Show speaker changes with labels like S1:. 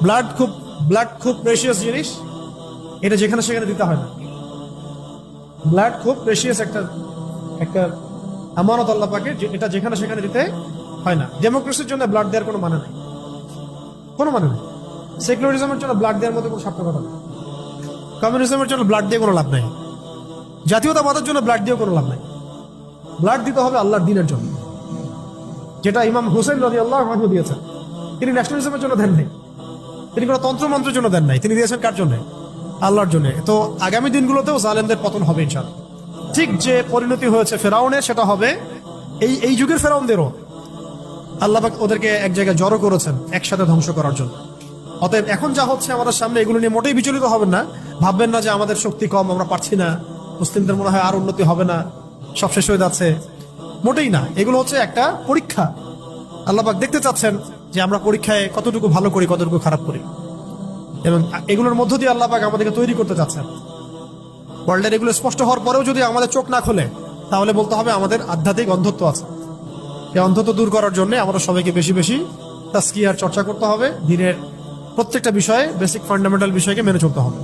S1: Blood খুব precious জিনিস, এটা যেখানে সেখানে দিতে হয় না। ব্লাড খুব প্রেশিয়াস একটা একটা আমানত আল্লাহ পাকের, এটা যেখানে সেখানে দিতে হয় না। ডেমোক্রেসির জন্য ব্লাড দেওয়ার কোনো মানে নাই, কোনো মানে নেই। সেকুলারিজমের জন্য ব্লাড দেওয়ার মধ্যে কোনো সার্থকতা নেই। কমিউনিজমের জন্য ব্লাড দিয়ে কোনো লাভ নাই। জাতীয়তাবাদের জন্য ব্লাড দিয়ে কোনো লাভ নাই। ব্লাড দিতে হবে আল্লাহর দ্বীনের জন্য, যেটা ইমাম হুসেন রাদিয়াল্লাহু আনহু দিয়েছেন। তিনি ন্যাশনালিজমের জন্য দেন নাই, তিনি কোনো তন্ত্রমন্ত্রের জন্য দেন নাই, তিনি দিয়েছেন কার জন্য? আল্লাহর জন্য। তো আগামী দিনগুলোতেও জালেমদের পতন হবে ইনশাআল্লাহ। ঠিক যে পরিণতি হয়েছে ফেরাউনের, সেটা হবে এই যুগের ফেরাউনদেরও। আল্লাহ পাক ওদেরকে এক জায়গায় জড়ো করেছেন একসাথে ধ্বংস করার জন্য। অতএব এখন যা হচ্ছে আমাদের সামনে, এগুলো নিয়ে মোটেই বিচলিত হবেন না। ভাববেন না যে আমাদের শক্তি কম, আমরা পারছি না, মুসলিমদের মনে হয় আর উন্নতি হবে না, সব শেষ হয়ে যাচ্ছে। মোটেই না, এগুলো হচ্ছে একটা পরীক্ষা। আল্লাহ পাক দেখতে চাচ্ছেন যে আমরা পরীক্ষায় কতটুকু ভালো করি, কতটুকু খারাপ করি, এবং এগুলোর মধ্য দিয়ে আল্লাহ পাক আমাদেরকে তৈরি করতে চাচ্ছেন। ওয়ার্ল্ডের এগুলো স্পষ্ট হওয়ার পরেও যদি আমাদের চোখ না খোলে, তাহলে বলতে হবে আমাদের আধ্যাত্মিক অন্ধত্ব আছে। এই অন্ধত্ব দূর করার জন্য আমাদের সবাইকে বেশি বেশি তাজকিয়ার চর্চা করতে হবে। দিনের প্রত্যেকটা বিষয়ে, বেসিক ফান্ডামেন্টাল বিষয়কে মেনে চলতে হবে।